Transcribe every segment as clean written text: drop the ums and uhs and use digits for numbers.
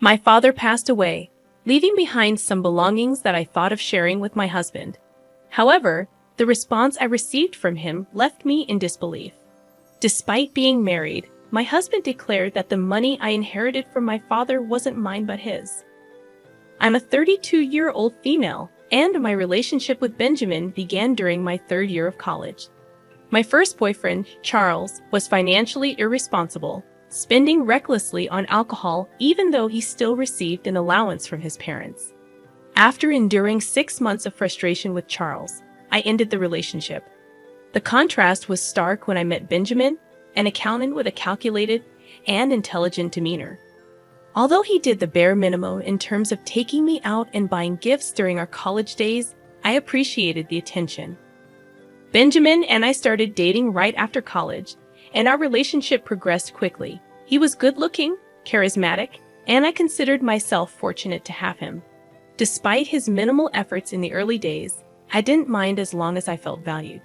My father passed away, leaving behind some belongings that I thought of sharing with my husband. However, the response I received from him left me in disbelief. Despite being married, my husband declared that the money I inherited from my father wasn't mine but his. I'm a 32-year-old female, and my relationship with Benjamin began during my third year of college. My first boyfriend, Charles, was financially irresponsible, spending recklessly on alcohol even though he still received an allowance from his parents. After enduring 6 months of frustration with Charles, I ended the relationship. The contrast was stark when I met Benjamin, an accountant with a calculated and intelligent demeanor. Although he did the bare minimum in terms of taking me out and buying gifts during our college days, I appreciated the attention. Benjamin and I started dating right after college, and our relationship progressed quickly. He was good-looking, charismatic, and I considered myself fortunate to have him. Despite his minimal efforts in the early days, I didn't mind as long as I felt valued.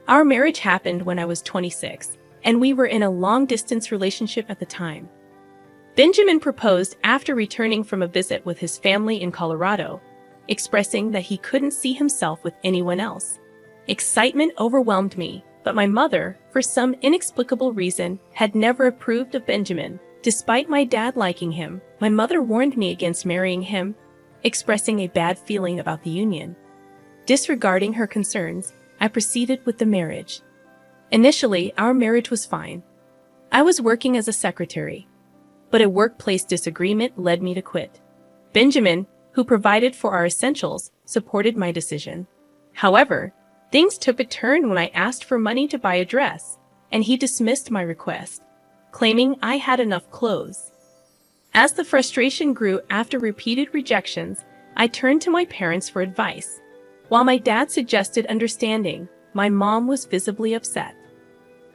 Our marriage happened when I was 26, and we were in a long-distance relationship at the time. Benjamin proposed after returning from a visit with his family in Colorado, expressing that he couldn't see himself with anyone else. Excitement overwhelmed me, but my mother, for some inexplicable reason, had never approved of Benjamin. Despite my dad liking him, my mother warned me against marrying him, expressing a bad feeling about the union. Disregarding her concerns, I proceeded with the marriage. Initially, our marriage was fine. I was working as a secretary, but a workplace disagreement led me to quit. Benjamin, who provided for our essentials, supported my decision. However, things took a turn when I asked for money to buy a dress, and he dismissed my request, claiming I had enough clothes. As the frustration grew after repeated rejections, I turned to my parents for advice. While my dad suggested understanding, my mom was visibly upset.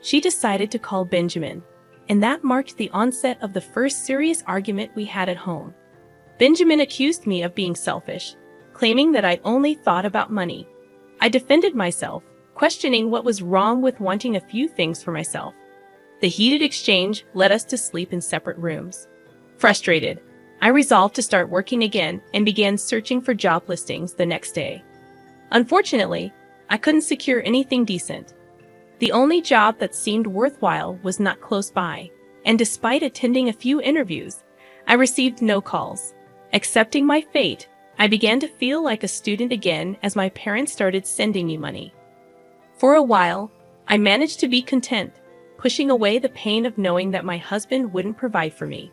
She decided to call Benjamin, and that marked the onset of the first serious argument we had at home. Benjamin accused me of being selfish, claiming that I only thought about money. I defended myself, questioning what was wrong with wanting a few things for myself. The heated exchange led us to sleep in separate rooms. Frustrated, I resolved to start working again and began searching for job listings the next day. Unfortunately, I couldn't secure anything decent. The only job that seemed worthwhile was not close by, and despite attending a few interviews, I received no calls. Accepting my fate, I began to feel like a student again as my parents started sending me money. For a while, I managed to be content, pushing away the pain of knowing that my husband wouldn't provide for me.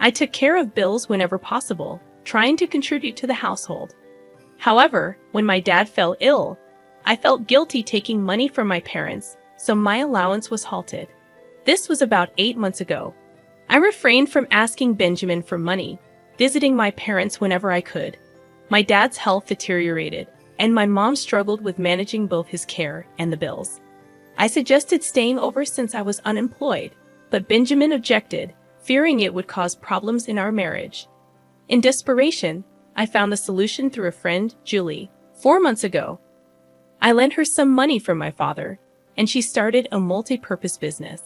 I took care of bills whenever possible, trying to contribute to the household. However, when my dad fell ill, I felt guilty taking money from my parents, so my allowance was halted. This was about 8 months ago. I refrained from asking Benjamin for money, visiting my parents whenever I could. My dad's health deteriorated, and my mom struggled with managing both his care and the bills. I suggested staying over since I was unemployed, but Benjamin objected, fearing it would cause problems in our marriage. In desperation, I found the solution through a friend, Julie. 4 months ago, I lent her some money from my father, and she started a multi-purpose business.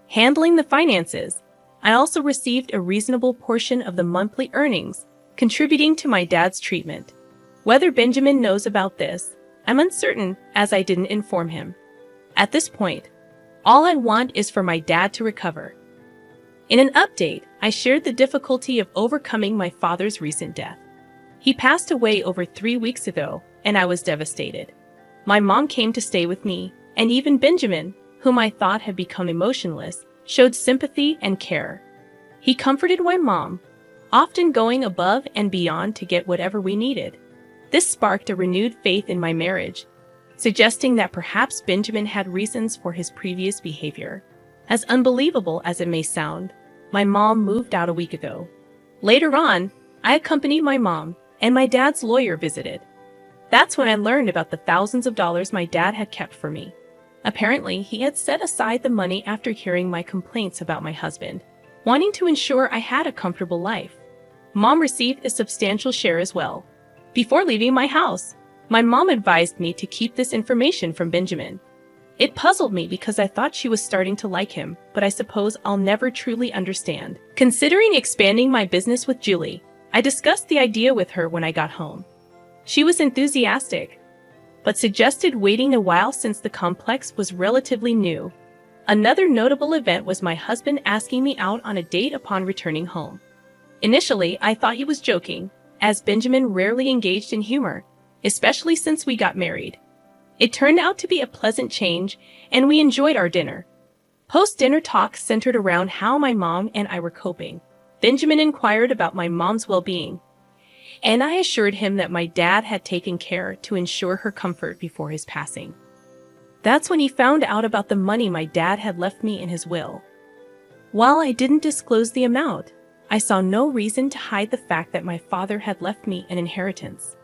Handling the finances, I also received a reasonable portion of the monthly earnings, contributing to my dad's treatment. Whether Benjamin knows about this, I'm uncertain as I didn't inform him. At this point, all I want is for my dad to recover. In an update, I shared the difficulty of overcoming my father's recent death. He passed away over 3 weeks ago, and I was devastated. My mom came to stay with me, and even Benjamin, whom I thought had become emotionless, showed sympathy and care. He comforted my mom, often going above and beyond to get whatever we needed. This sparked a renewed faith in my marriage, suggesting that perhaps Benjamin had reasons for his previous behavior. As unbelievable as it may sound, my mom moved out a week ago. Later on, I accompanied my mom, and my dad's lawyer visited. That's when I learned about the thousands of dollars my dad had kept for me. Apparently, he had set aside the money after hearing my complaints about my husband, wanting to ensure I had a comfortable life. Mom received a substantial share as well. Before leaving my house, my mom advised me to keep this information from Benjamin. It puzzled me because I thought she was starting to like him, but I suppose I'll never truly understand. Considering expanding my business with Julie, I discussed the idea with her when I got home. She was enthusiastic, but suggested waiting a while since the complex was relatively new. Another notable event was my husband asking me out on a date upon returning home. Initially, I thought he was joking, as Benjamin rarely engaged in humor, especially since we got married. It turned out to be a pleasant change, and we enjoyed our dinner. Post-dinner talks centered around how my mom and I were coping. Benjamin inquired about my mom's well-being, and I assured him that my dad had taken care to ensure her comfort before his passing. That's when he found out about the money my dad had left me in his will. While I didn't disclose the amount, I saw no reason to hide the fact that my father had left me an inheritance.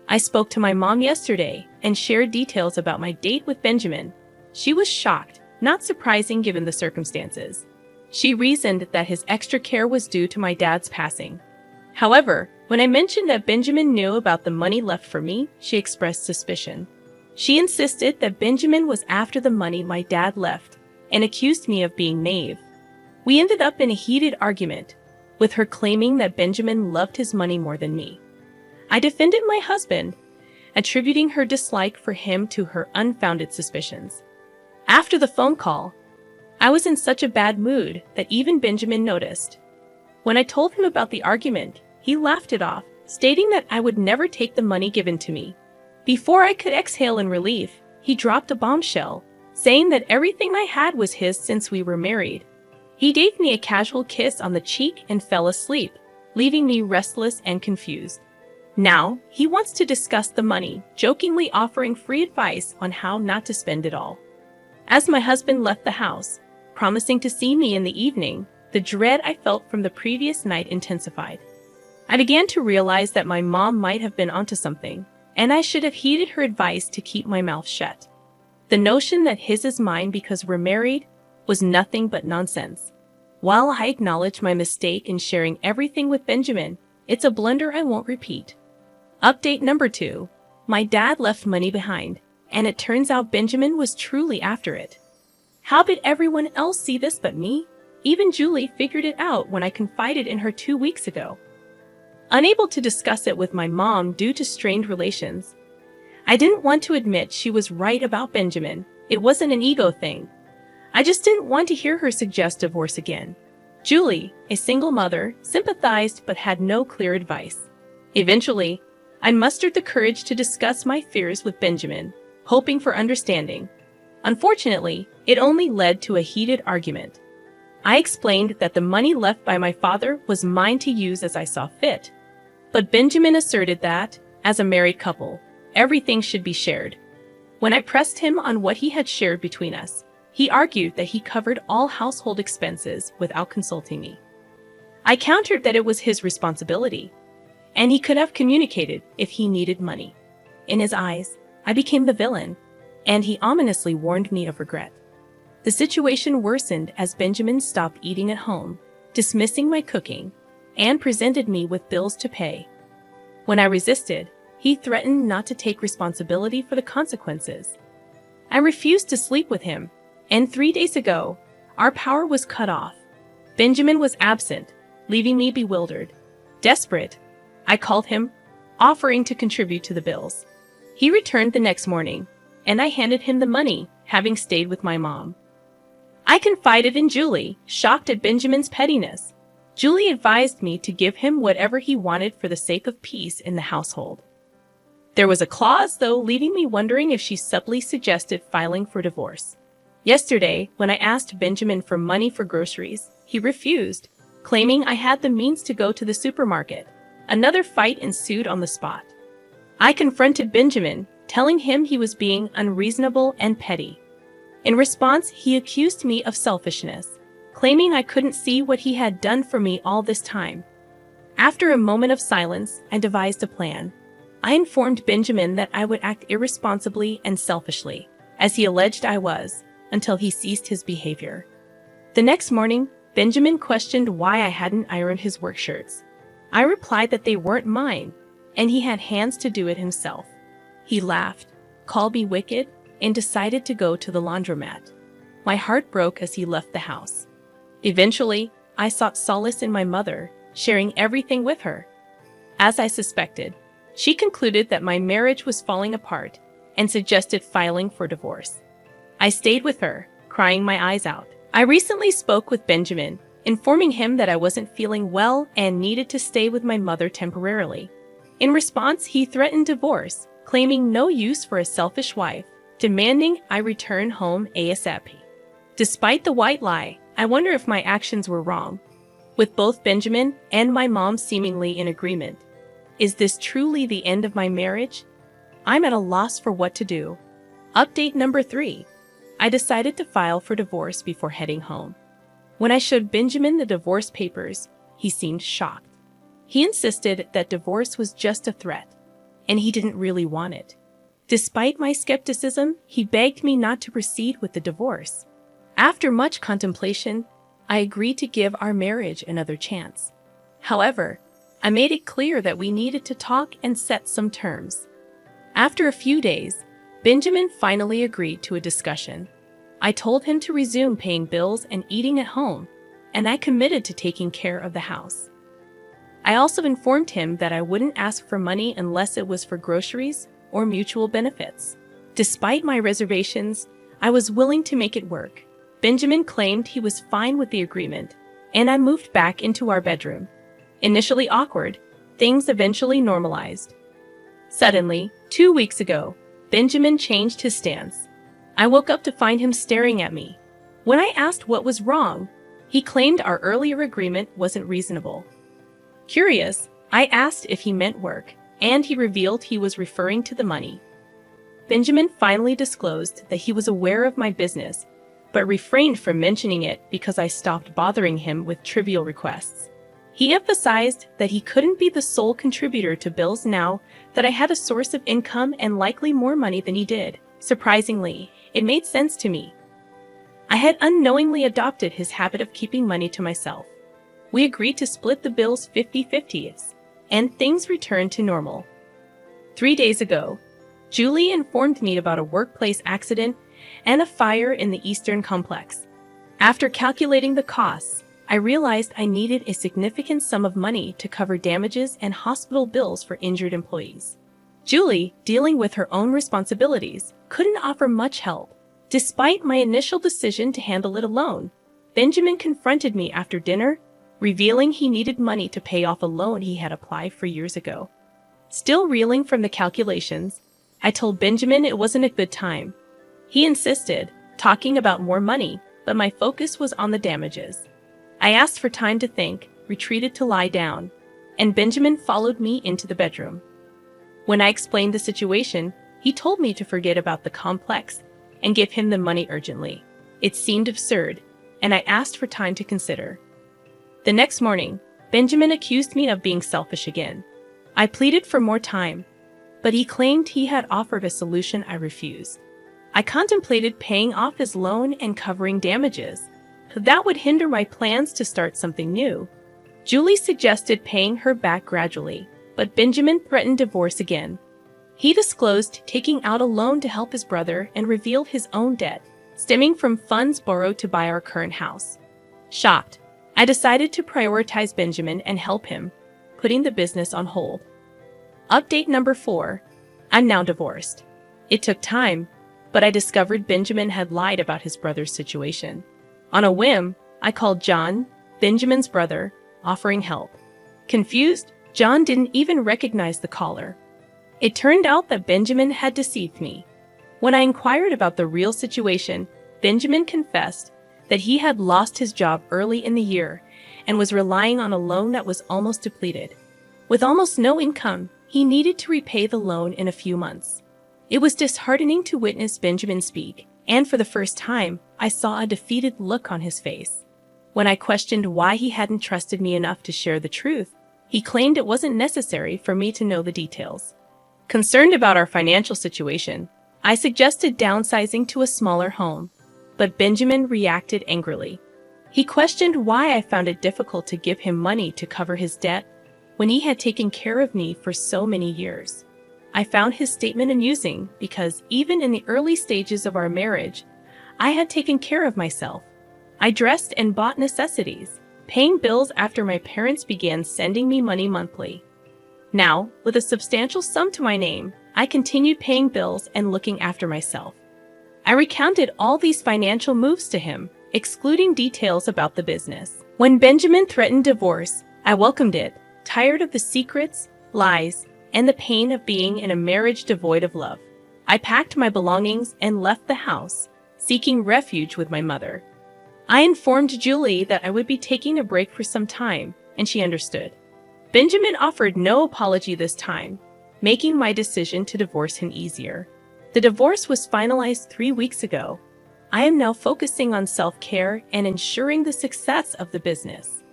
I spoke to my mom yesterday and shared details about my date with Benjamin. She was shocked, not surprising given the circumstances. She reasoned that his extra care was due to my dad's passing. However, when I mentioned that Benjamin knew about the money left for me, she expressed suspicion. She insisted that Benjamin was after the money my dad left and accused me of being naive. We ended up in a heated argument, with her claiming that Benjamin loved his money more than me. I defended my husband, attributing her dislike for him to her unfounded suspicions. After the phone call, I was in such a bad mood that even Benjamin noticed. When I told him about the argument, he laughed it off, stating that I would never take the money given to me. Before I could exhale in relief, he dropped a bombshell, saying that everything I had was his since we were married. He gave me a casual kiss on the cheek and fell asleep, leaving me restless and confused. Now, he wants to discuss the money, jokingly offering free advice on how not to spend it all. As my husband left the house, promising to see me in the evening, the dread I felt from the previous night intensified. I began to realize that my mom might have been onto something, and I should have heeded her advice to keep my mouth shut. The notion that his is mine because we're married was nothing but nonsense. While I acknowledge my mistake in sharing everything with Benjamin, it's a blunder I won't repeat. Update number 2. My dad left money behind, and it turns out Benjamin was truly after it. How did everyone else see this but me? Even Julie figured it out when I confided in her 2 weeks ago. Unable to discuss it with my mom due to strained relations, I didn't want to admit she was right about Benjamin. It wasn't an ego thing. I just didn't want to hear her suggest divorce again. Julie, a single mother, sympathized but had no clear advice. Eventually, I mustered the courage to discuss my fears with Benjamin, hoping for understanding. Unfortunately, it only led to a heated argument. I explained that the money left by my father was mine to use as I saw fit. But Benjamin asserted that, as a married couple, everything should be shared. When I pressed him on what he had shared between us, he argued that he covered all household expenses without consulting me. I countered that it was his responsibility, and he could have communicated if he needed money. In his eyes, I became the villain, and he ominously warned me of regret. The situation worsened as Benjamin stopped eating at home, dismissing my cooking, and presented me with bills to pay. When I resisted, he threatened not to take responsibility for the consequences. I refused to sleep with him, and 3 days ago, our power was cut off. Benjamin was absent, leaving me bewildered. Desperate, I called him, offering to contribute to the bills. He returned the next morning, and I handed him the money, having stayed with my mom. I confided in Julie, shocked at Benjamin's pettiness. Julie advised me to give him whatever he wanted for the sake of peace in the household. There was a clause, though, leaving me wondering if she subtly suggested filing for divorce. Yesterday, when I asked Benjamin for money for groceries, he refused, claiming I had the means to go to the supermarket. Another fight ensued on the spot. I confronted Benjamin, telling him he was being unreasonable and petty. In response, he accused me of selfishness, claiming I couldn't see what he had done for me all this time. After a moment of silence, I devised a plan. I informed Benjamin that I would act irresponsibly and selfishly, as he alleged I was, until he ceased his behavior. The next morning, Benjamin questioned why I hadn't ironed his work shirts. I replied that they weren't mine, and he had hands to do it himself. He laughed, called me wicked, and decided to go to the laundromat. My heart broke as he left the house. Eventually, I sought solace in my mother, sharing everything with her. As I suspected, she concluded that my marriage was falling apart and suggested filing for divorce. I stayed with her, crying my eyes out. I recently spoke with Benjamin, informing him that I wasn't feeling well and needed to stay with my mother temporarily. In response, he threatened divorce, claiming no use for a selfish wife, demanding I return home ASAP. Despite the white lie, I wonder if my actions were wrong. With both Benjamin and my mom seemingly in agreement, is this truly the end of my marriage? I'm at a loss for what to do. Update number 3. I decided to file for divorce before heading home. When I showed Benjamin the divorce papers, he seemed shocked. He insisted that divorce was just a threat, and he didn't really want it. Despite my skepticism, he begged me not to proceed with the divorce. After much contemplation, I agreed to give our marriage another chance. However, I made it clear that we needed to talk and set some terms. After a few days, Benjamin finally agreed to a discussion. I told him to resume paying bills and eating at home, and I committed to taking care of the house. I also informed him that I wouldn't ask for money unless it was for groceries or mutual benefits. Despite my reservations, I was willing to make it work. Benjamin claimed he was fine with the agreement, and I moved back into our bedroom. Initially awkward, things eventually normalized. Suddenly, 2 weeks ago, Benjamin changed his stance. I woke up to find him staring at me. When I asked what was wrong, he claimed our earlier agreement wasn't reasonable. Curious, I asked if he meant work, and he revealed he was referring to the money. Benjamin finally disclosed that he was aware of my business, but refrained from mentioning it because I stopped bothering him with trivial requests. He emphasized that he couldn't be the sole contributor to bills now that I had a source of income and likely more money than he did. Surprisingly, it made sense to me. I had unknowingly adopted his habit of keeping money to myself. We agreed to split the bills 50-50, and things returned to normal. 3 days ago, Julie informed me about a workplace accident and a fire in the Eastern Complex. After calculating the costs, I realized I needed a significant sum of money to cover damages and hospital bills for injured employees. Julie, dealing with her own responsibilities, couldn't offer much help. Despite my initial decision to handle it alone, Benjamin confronted me after dinner, revealing he needed money to pay off a loan he had applied for years ago. Still reeling from the calculations, I told Benjamin it wasn't a good time. He insisted, talking about more money, but my focus was on the damages. I asked for time to think, retreated to lie down, and Benjamin followed me into the bedroom. When I explained the situation, he told me to forget about the complex and give him the money urgently. It seemed absurd, and I asked for time to consider. The next morning, Benjamin accused me of being selfish again. I pleaded for more time, but he claimed he had offered a solution I refused. I contemplated paying off his loan and covering damages. That would hinder my plans to start something new. Julie suggested paying her back gradually, but Benjamin threatened divorce again. He disclosed taking out a loan to help his brother and revealed his own debt, stemming from funds borrowed to buy our current house. Shocked, I decided to prioritize Benjamin and help him, putting the business on hold. Update number 4. I'm now divorced. It took time, but I discovered Benjamin had lied about his brother's situation. On a whim, I called John, Benjamin's brother, offering help. Confused, John didn't even recognize the caller. It turned out that Benjamin had deceived me. When I inquired about the real situation, Benjamin confessed that he had lost his job early in the year and was relying on a loan that was almost depleted. With almost no income, he needed to repay the loan in a few months. It was disheartening to witness Benjamin speak, and for the first time, I saw a defeated look on his face. When I questioned why he hadn't trusted me enough to share the truth, he claimed it wasn't necessary for me to know the details. Concerned about our financial situation, I suggested downsizing to a smaller home, but Benjamin reacted angrily. He questioned why I found it difficult to give him money to cover his debt when he had taken care of me for so many years. I found his statement amusing because even in the early stages of our marriage, I had taken care of myself. I dressed and bought necessities, paying bills after my parents began sending me money monthly. Now, with a substantial sum to my name, I continued paying bills and looking after myself. I recounted all these financial moves to him, excluding details about the business. When Benjamin threatened divorce, I welcomed it, tired of the secrets, lies, and the pain of being in a marriage devoid of love. I packed my belongings and left the house, seeking refuge with my mother. I informed Julie that I would be taking a break for some time, and she understood. Benjamin offered no apology this time, making my decision to divorce him easier. The divorce was finalized 3 weeks ago. I am now focusing on self-care and ensuring the success of the business.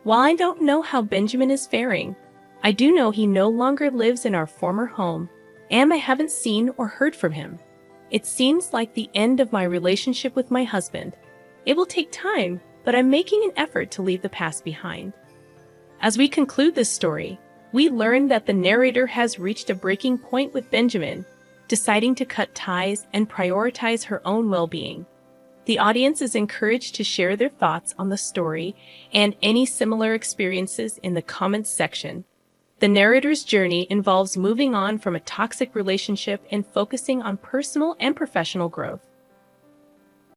While I don't know how Benjamin is faring, I do know he no longer lives in our former home, and I haven't seen or heard from him. It seems like the end of my relationship with my husband. It will take time, but I'm making an effort to leave the past behind. As we conclude this story, we learn that the narrator has reached a breaking point with Benjamin, deciding to cut ties and prioritize her own well-being. The audience is encouraged to share their thoughts on the story and any similar experiences in the comments section. The narrator's journey involves moving on from a toxic relationship and focusing on personal and professional growth.